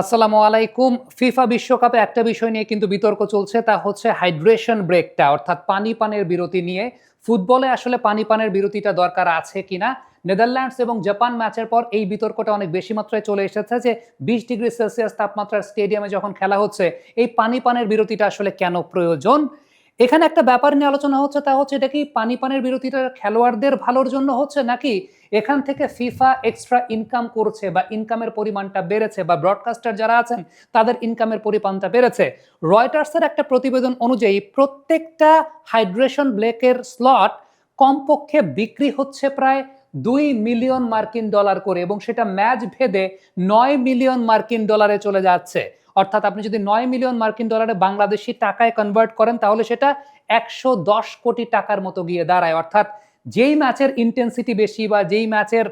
আসসালামু আলাইকুম। ফিফা বিশ্বকাপে একটা বিষয় নিয়ে কিন্তু বিতর্ক চলছে, তা হচ্ছে হাইড্রেশন ব্রেকটা, অর্থাৎ পানি পানের বিরতি নিয়ে। ফুটবলে আসলে পানি পানের বিরতিটা দরকার আছে কিনা? নেদারল্যান্ডস এবং জাপান ম্যাচের পর এই বিতর্কটা অনেক বেশি মাত্রায় চলে এসেছে যে ২০ ডিগ্রি সেলসিয়াস তাপমাত্রার স্টেডিয়ামে যখন খেলা হচ্ছে, এই পানি পানের বিরতিটা আসলে কেন প্রয়োজন? এখানে একটা ব্যাপার নিয়ে আলোচনা হচ্ছে, তা হচ্ছে এটা কি পানি পানের বিরতিটা খেলোয়াড়দের ভালোর জন্য হচ্ছে, নাকি এখান থেকে ফিফা এক্সট্রা ইনকাম করছে বা ইনকামের পরিমাণটা বেড়েছে, বা ব্রডকাস্টার যারা আছেন তাদের ইনকামের পরিমাণটা বেড়েছে? রয়টার্সের একটা প্রতিবেদন অনুযায়ী প্রত্যেকটা হাইড্রেশন ব্রেকের স্লট কমপক্ষে বিক্রি হচ্ছে প্রায় ২ মিলিয়ন মার্কিন ডলার করে, এবং সেটা ম্যাচ ভেদে ৯ মিলিয়ন মার্কিন ডলারে চলে যাচ্ছে। অর্থাৎ আপনি যদি ৯ মিলিয়ন মার্কিন ডলারে বাংলাদেশি টাকায় কনভার্ট করেন, তাহলে সেটা ১১০ কোটি টাকার মতো গিয়ে দাঁড়ায়। অর্থাৎ যেই ম্যাচের ইন্টেন্সিটি বেশি বা যেই ম্যাচের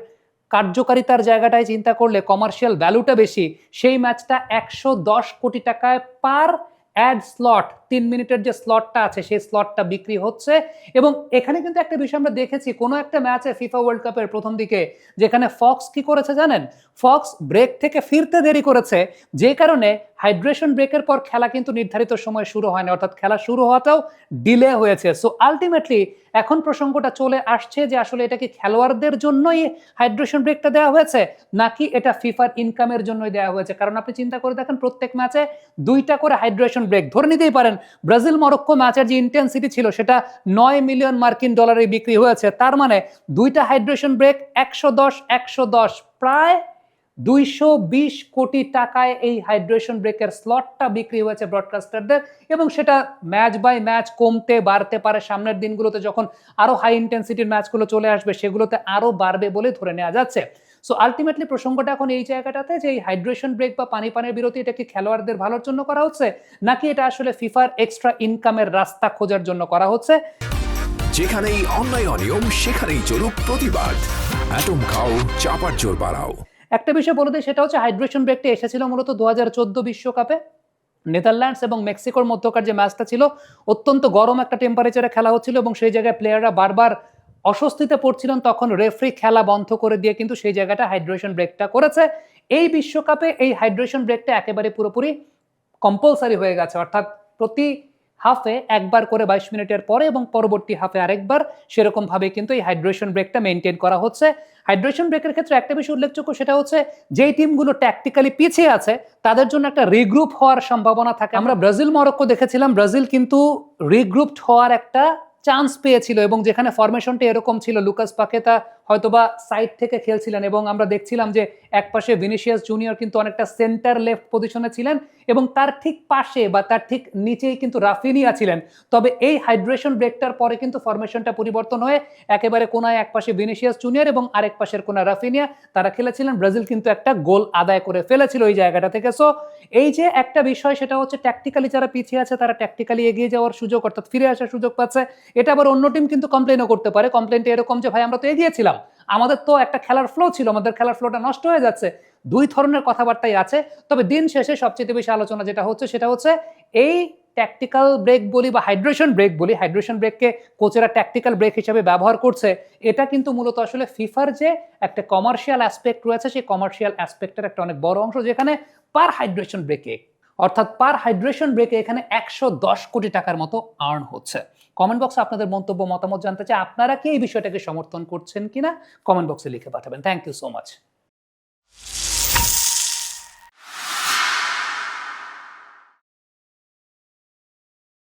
কার্যকারিতার জায়গাটায় চিন্তা করলে কমার্শিয়াল ভ্যালুটা বেশি, সেই ম্যাচটা ১১০ কোটি টাকায় পার অ্যাড স্লট, ৩ মিনিটের যে স্লটটা আছে সেই স্লটটা বিক্রি হচ্ছে। এবং এখানে কিন্তু একটা বিষয় আমরা দেখেছি কোনো একটা ম্যাচে ফিফা ওয়ার্ল্ড কাপের প্রথম দিকে, যেখানে ফক্স কি করেছে জানেন? ফক্স ব্রেক থেকে ফিরতে দেরি করেছে, যে কারণে হাইড্রেশন ব্রেকের পর খেলা কিন্তু নির্ধারিত সময় শুরু হয়নি, অর্থাৎ খেলা শুরু হওয়াটাও ডিলে হয়েছে। সো আলটিমেটলি এখন প্রসঙ্গটা চলে আসছে যে আসলে এটা কি খেলোয়াড়দের জন্যই হাইড্রেশন ব্রেকটা দেওয়া হয়েছে, নাকি এটা ফিফার ইনকামের জন্যই দেওয়া হয়েছে? কারণ আপনি চিন্তা করে দেখেন, প্রত্যেক ম্যাচে ২টা করে হাইড্রেশন ব্রেক। ধরে নিতেই পারেন ব্রাজিল মরক্কো ম্যাচের যে ইন্টেন্সিটি ছিল সেটা ৯ মিলিয়ন মার্কিন ডলারে বিক্রি হয়েছে। তার মানে ২টা হাইড্রেশন ব্রেক ১১০ প্রায় ২২০ কোটি টাকায় এই হাইড্রেশন ব্রেকের স্লটটা বিক্রি হয়েছে ব্রডকাস্টারদের। এবং সেটা ম্যাচ বাই ম্যাচ কমতে বাড়তে পারে, সামনের দিনগুলোতে যখন আরো হাই ইন্টেন্সিটির ম্যাচগুলো চলে আসবে সেগুলোতে আরো বাড়বে বলে ধরে নেওয়া যাচ্ছে। সো আলটিমেটলি প্রসঙ্গটা এখন এই জায়গাটাতে যে এই হাইড্রেশন ব্রেক বা পানি পানের বিরতি, এটা কি খেলোয়াড়দের ভালোর জন্য করা হচ্ছে, নাকি এটা আসলে ফিফার এক্সট্রা ইনকামের রাস্তা খোঁজার জন্য করা হচ্ছে? যেখানেই অন্যায় অনিয়ম সেখানেই চলুক প্রতিবাদ। অ্যাটম খাও, চাপার জোর বাড়াও। একটা বিষয় বলে দিই, সেটা হচ্ছে হাইড্রেশন ব্রেকটা এসেছিল মূলত ২০১৪ বিশ্বকাপে নেদারল্যান্ডস এবং মেক্সিকোর মধ্যকার যে ম্যাচটা ছিল, অত্যন্ত গরম একটা টেম্পারেচারে খেলা হচ্ছিল এবং সেই জায়গায় প্লেয়াররা বারবার অস্বস্তিতে পড়ছিলেন। তখন রেফারি খেলা বন্ধ করে দিয়ে কিন্তু সেই জায়গাটা হাইড্রেশন ব্রেকটা করেছে। এই বিশ্বকাপে এই হাইড্রেশন ব্রেকটা একেবারে পুরোপুরি কম্পালসারি হয়ে গেছে, অর্থাৎ প্রতি হাফে একবার করে ২২ মিনিটের পরে এবং পরবর্তী হাফে আরেকবার, সেরকম ভাবে কিন্তু এই হাইড্রেশন ব্রেকটা মেনটেন করা হচ্ছে। হাইড্রেশন ব্রেকের ক্ষেত্রে একটা বিষয় উল্লেখযোগ্য, সেটা হচ্ছে যেই টিমগুলো ট্যাকটিক্যালি পিছিয়ে আছে তাদের জন্য একটা রিগ্রুপ হওয়ার সম্ভাবনা থাকে। আমরা ব্রাজিল মরক্কো দেখেছিলাম, ব্রাজিল কিন্তু রিগ্রুপড হওয়ার একটা চান্স পেয়েছিল, এবং যেখানে ফরমেশনটা এরকম ছিল, লুকাস পাকেতা হয়তোবা সাইড থেকে খেলছিলেন এবং আমরা দেখছিলাম যে একপাশে ভিনিসিয়াস জুনিয়র কিন্তু অনেকটা সেন্টার লেফট পজিশনে ছিলেন এবং তার ঠিক পাশে বা তার ঠিক নিচেই কিন্তু রাফিনিয়া ছিলেন। তবে এই হাইড্রেশন ব্রেকটার পরে কিন্তু ফরমেশনটা পরিবর্তন হয়ে একেবারে কোনায় একপাশে ভিনিসিয়াস জুনিয়র এবং আরেক পাশের কোনায় রাফিনিয়া তারা খেলেছিলেন। ব্রাজিল কিন্তু একটা গোল আদায় করে ফেলেছিল ওই জায়গাটা থেকে। সো এই যে একটা বিষয়, সেটা হচ্ছে ট্যাকটিক্যালি যারা পিছিয়ে আছে তারা ট্যাকটিক্যালি এগিয়ে যাওয়ার সুযোগ, অর্থাৎ ফিরে আসার সুযোগ পাচ্ছে। এটা আবার অন্য টিম কিন্তু কমপ্লেনও করতে পারে। কমপ্লেনটা এরকম যে ভাই আমরা তো এগিয়েছিলাম, আমাদের তো একটা খেলার ফ্লো ছিল, আমাদের খেলার ফ্লোটা নষ্ট হয়ে যাচ্ছে। দুই ধরনের কথাবার্তাই আছে। তবে দিন শেষে সবচেয়ে বেশি আলোচনা যেটা হচ্ছে সেটা হচ্ছে এই ট্যাকটিক্যাল ব্রেক বলি বা হাইড্রেশন ব্রেক বলি, হাইড্রেশন ব্রেককে কোচেরা ট্যাকটিক্যাল ব্রেক হিসেবে ব্যবহার করছে। এটা কিন্তু মূলত আসলে ফিফার যে একটা কমার্শিয়াল অ্যাসপেক্ট রয়েছে, সেই কমার্শিয়াল অ্যাসপেক্টের একটা অনেক বড় অংশ, যেখানে পার হাইড্রেশন ব্রেকে, অর্থাৎ পার হাইড্রেশন ব্রেকে এখানে ১১০ কোটি টাকার মতো আর্ন হচ্ছে। কমেন্ট বক্সে আপনাদের মন্তব্য মতামত জানতে চাই, আপনারা কি এই বিষয়টাকে সমর্থন করছেন কিনা কমেন্ট বক্সে লিখে পাঠাবেন। Thank you so much.